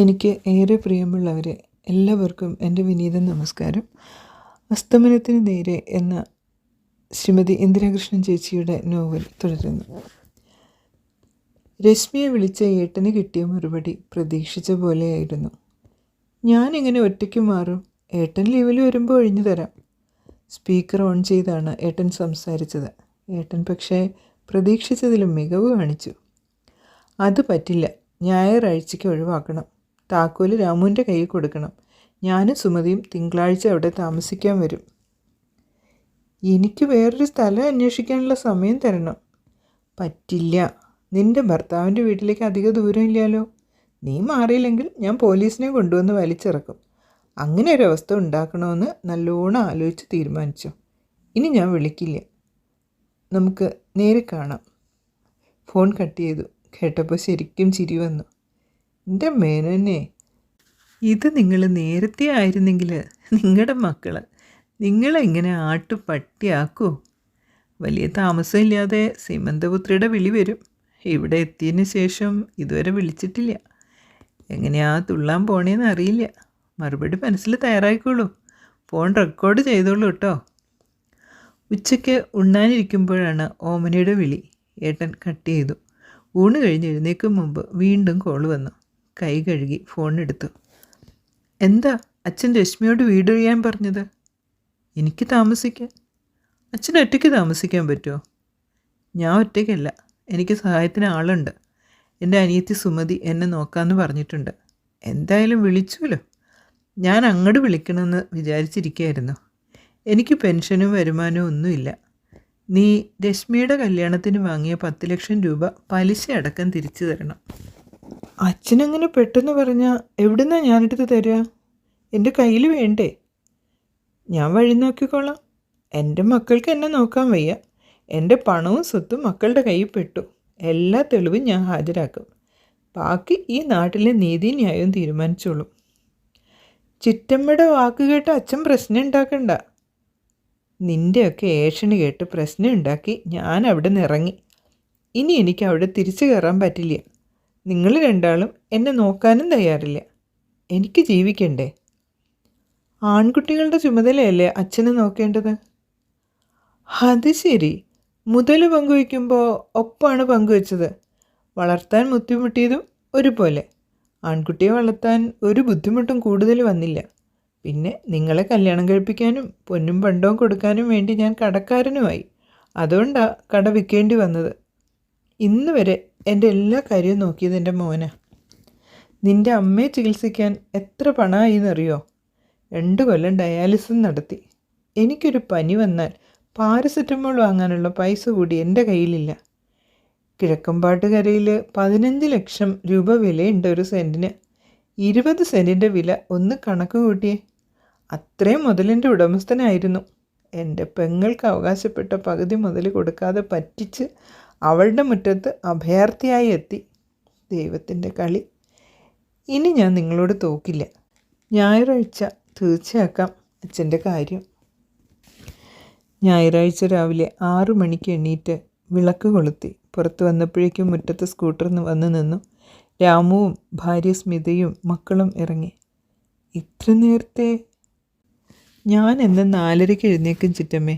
എനിക്ക് ഏറെ പ്രിയമുള്ളവരെ, എല്ലാവർക്കും എൻ്റെ വിനീത നമസ്കാരം. അസ്തമനത്തിന് നേരെ എന്ന ശ്രീമതി ഇന്ദിരാകൃഷ്ണൻ ചേച്ചിയുടെ നോവൽ തുടരുന്നു. രശ്മിയെ വിളിച്ച ഏട്ടന് കിട്ടിയ മറുപടി പ്രതീക്ഷിച്ച പോലെയായിരുന്നു. ഞാനിങ്ങനെ ഒറ്റയ്ക്ക് മാറും, ഏട്ടൻ ലീവിൽ വരുമ്പോൾ ഒഴിഞ്ഞു തരാം. സ്പീക്കർ ഓൺ ചെയ്താണ് ഏട്ടൻ സംസാരിച്ചത്. ഏട്ടൻ പക്ഷേ പ്രതീക്ഷിച്ചതിലും മികവ് കാണിച്ചു. അത് പറ്റില്ല, ഞായറാഴ്ചയ്ക്ക് ഒഴിവാക്കണം. താക്കോല് രാമുവിൻ്റെ കയ്യിൽ കൊടുക്കണം. ഞാനും സുമതിയും തിങ്കളാഴ്ച അവിടെ താമസിക്കാൻ വരും. എനിക്ക് വേറൊരു സ്ഥലം അന്വേഷിക്കാനുള്ള സമയം തരണം. പറ്റില്ല, നിൻ്റെ ഭർത്താവിൻ്റെ വീട്ടിലേക്ക് അധിക ദൂരമില്ലല്ലോ. നീ മാറിയില്ലെങ്കിൽ ഞാൻ പോലീസിനെ കൊണ്ടുവന്ന് വലിച്ചിറക്കും. അങ്ങനെ ഒരവസ്ഥ ഉണ്ടാക്കണമെന്ന് നല്ലോണം ആലോചിച്ച് തീരുമാനിച്ചു. ഇനി ഞാൻ വിളിക്കില്ല, നമുക്ക് നേരെ കാണാം. ഫോൺ കട്ട് ചെയ്തു. കേട്ടപ്പോൾ ശരിക്കും ചിരി വന്നു. എൻ്റെ മേനോനെ, ഇത് നിങ്ങൾ നേരത്തെ ആയിരുന്നെങ്കിൽ നിങ്ങളുടെ മക്കൾ നിങ്ങളെങ്ങനെ ആട്ടുപട്ടിയാക്കൂ? വലിയ താമസമില്ലാതെ സീമന്തപുത്രിയുടെ വിളി വരും. ഇവിടെ എത്തിയതിന് ശേഷം ഇതുവരെ വിളിച്ചിട്ടില്ല. എങ്ങനെയാ തുള്ളാൻ പോണേന്ന് അറിയില്ല. മറുപടി മനസ്സിൽ തയ്യാറായിക്കോളൂ. ഫോൺ റെക്കോർഡ് ചെയ്തോളൂ കേട്ടോ. ഉച്ചയ്ക്ക് ഉണ്ണാനിരിക്കുമ്പോഴാണ് ഓമനയുടെ വിളി. ഏട്ടൻ കട്ട് ചെയ്തു. ഊണ് കഴിഞ്ഞ് എഴുന്നേക്കും മുമ്പ് വീണ്ടും കോൾ വന്നു. കൈ കഴുകി ഫോണെടുത്തു. എന്താ അച്ഛൻ രശ്മിയോട് വീടൊഴിയാൻ പറഞ്ഞത്? എനിക്ക് താമസിക്കാൻ. അച്ഛൻ ഒറ്റയ്ക്ക് താമസിക്കാൻ പറ്റുമോ? ഞാൻ ഒറ്റയ്ക്കല്ല, എനിക്ക് സഹായത്തിന് ആളുണ്ട്. എൻ്റെ അനിയത്തി സുമതി എന്നെ നോക്കാമെന്ന് പറഞ്ഞിട്ടുണ്ട്. എന്തായാലും വിളിച്ചുല്ലോ. ഞാൻ അങ്ങോട്ട് വിളിക്കണമെന്ന് വിചാരിച്ചിരിക്കുകയായിരുന്നു. എനിക്ക് പെൻഷനും വരുമാനവും ഒന്നുമില്ല. നീ രശ്മിയുടെ കല്യാണത്തിന് വാങ്ങിയ 10 ലക്ഷം രൂപ പലിശ അടക്കം തിരിച്ചു തരണം. അച്ഛനങ്ങനെ പെട്ടെന്ന് പറഞ്ഞാൽ എവിടുന്നാ ഞാനെടുത്ത് തരിക? എൻ്റെ കയ്യിൽ വേണ്ടേ? ഞാൻ വഴി നോക്കിക്കോളാം. എൻ്റെ മക്കൾക്ക് എന്നെ നോക്കാൻ വയ്യ. എൻ്റെ പണവും സ്വത്തും മക്കളുടെ കയ്യിൽ പെട്ടു. എല്ലാ തെളിവും ഞാൻ ഹാജരാക്കും. ബാക്കി ഈ നാട്ടിലെ നീതിന്യായവും തീരുമാനിച്ചോളും. ചിറ്റമ്മയുടെ വാക്ക് കേട്ട് അച്ഛൻ പ്രശ്നം ഉണ്ടാക്കണ്ട. നിൻ്റെയൊക്കെ ഏഷണി കേട്ട് പ്രശ്നം ഉണ്ടാക്കി ഞാൻ അവിടെ നിന്ന് ഇറങ്ങി. ഇനി എനിക്ക് അവിടെ തിരിച്ചു കയറാൻ പറ്റില്ല. നിങ്ങൾ രണ്ടാളും എന്നെ നോക്കാനും തയ്യാറില്ല. എനിക്ക് ജീവിക്കണ്ടേ? ആൺകുട്ടികളുടെ ചുമതലയല്ലേ അച്ഛനെ നോക്കേണ്ടത്? അത് ശരി, മുതൽ പങ്കുവയ്ക്കുമ്പോൾ ഒപ്പാണ് പങ്കുവച്ചത്. വളർത്താൻ ബുദ്ധിമുട്ടിയതും ഒരുപോലെ. ആൺകുട്ടിയെ വളർത്താൻ ഒരു ബുദ്ധിമുട്ടും കൂടുതൽ വന്നില്ല. പിന്നെ നിങ്ങളെ കല്യാണം കഴിപ്പിക്കാനും പൊന്നും പണ്ടവും കൊടുക്കാനും വേണ്ടി ഞാൻ കടക്കാരനുമായി. അതുകൊണ്ടാണ് കട വിൽക്കേണ്ടി വന്നത്. ഇന്ന് വരെ എൻ്റെ എല്ലാ കാര്യവും നോക്കിയത് എൻ്റെ മോനാ. നിൻ്റെ അമ്മയെ ചികിത്സിക്കാൻ എത്ര പണമായി എന്നറിയോ? 2 കൊല്ലം ഡയാലിസിസ് നടത്തി. എനിക്കൊരു പനി വന്നാൽ പാരസെറ്റമോൾ വാങ്ങാനുള്ള പൈസ കൂടി എൻ്റെ കയ്യിലില്ല. കിഴക്കമ്പാട്ടുകരയിൽ 15 ലക്ഷം രൂപ വിലയുണ്ട് ഒരു സെൻറ്റിന്. 20 സെൻറ്റിൻ്റെ വില ഒന്ന് കണക്ക് കൂട്ടിയേ. അത്രയും മുതലിൻ്റെ ഉടമസ്ഥനായിരുന്നു. എൻ്റെ പെങ്ങൾക്ക് അവകാശപ്പെട്ട പകുതി മുതൽ കൊടുക്കാതെ പറ്റിച്ച് അവളുടെ മുറ്റത്ത് അഭയാർത്ഥിയായി എത്തി. ദൈവത്തിൻ്റെ കളി. ഇനി ഞാൻ നിങ്ങളോട് തോക്കില്ല. ഞായറാഴ്ച തീർച്ചയാക്കാം അച്ഛൻ്റെ കാര്യം. ഞായറാഴ്ച രാവിലെ 6 മണിക്ക് എണീറ്റ് വിളക്ക് കൊളുത്തി പുറത്ത് വന്നപ്പോഴേക്കും മുറ്റത്ത് സ്കൂട്ടർ വന്ന് നിന്നു. രാമുവും ഭാര്യ സ്മിതയും മക്കളും ഇറങ്ങി. ഇത്ര നേരത്തെ? ഞാൻ എന്ന് 4:30 എഴുന്നേക്കും ചിറ്റമ്മേ.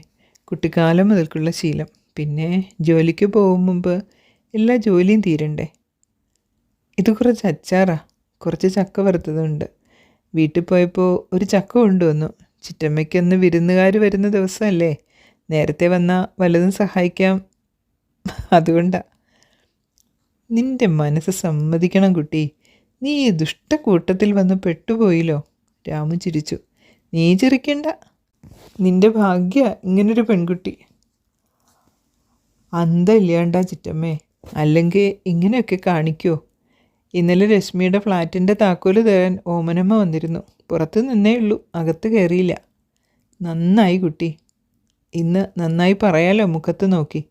കുട്ടിക്കാലം മുതൽക്കുള്ള ശീലം. പിന്നെ ജോലിക്ക് പോകും മുമ്പ് എല്ലാ ജോലിയും തീരണ്ടേ. ഇത് കുറച്ച് അച്ചാറാ, കുറച്ച് ചക്ക വറുത്തതുണ്ട്. വീട്ടിൽ പോയപ്പോൾ ഒരു ചക്ക കൊണ്ടുവന്നു. ചിറ്റമ്മയ്ക്കൊന്ന് വിരുന്നുകാർ വരുന്ന ദിവസമല്ലേ, നേരത്തെ വന്നാൽ വല്ലതും സഹായിക്കാം, അതുകൊണ്ടാ. നിൻ്റെ മനസ്സ് സമ്മതിക്കണം കുട്ടി. നീ ഈ ദുഷ്ടക്കൂട്ടത്തിൽ വന്ന് പെട്ടുപോയില്ലോ. രാമു ചിരിച്ചു. നീ ചിരിക്കണ്ട, നിൻ്റെ ഭാഗ്യ ഇങ്ങനൊരു പെൺകുട്ടി. അന്തമില്ലാണ്ടാ ചിറ്റമ്മേ, അല്ലെങ്കിൽ ഇങ്ങനെയൊക്കെ കാണിക്കുമോ? ഇന്നലെ രശ്മിയുടെ ഫ്ലാറ്റിൻ്റെ താക്കോല് തരാൻ ഓമനമ്മ വന്നിരുന്നു. പുറത്ത് നിന്നേ ഉള്ളൂ, അകത്ത് കയറിയില്ല. നന്നായി കുട്ടി. ഇന്ന് നന്നായി പറയാലോ മുഖത്ത് നോക്കി.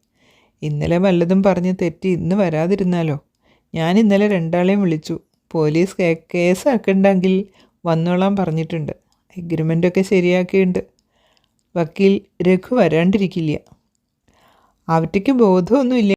ഇന്നലെ വല്ലതും പറഞ്ഞ് തെറ്റി ഇന്ന് വരാതിരുന്നാലോ. ഞാൻ ഇന്നലെ 2 വിളിച്ചു. പോലീസ് കേസാക്കണ്ടെങ്കിൽ വന്നോളാൻ പറഞ്ഞിട്ടുണ്ട്. എഗ്രിമെൻ്റൊക്കെ ശരിയാക്കിയിട്ടുണ്ട്. വക്കീൽ രഘു വരാണ്ടിരിക്കില്ല. അവറ്റയ്ക്ക് ബോധമൊന്നുമില്ല.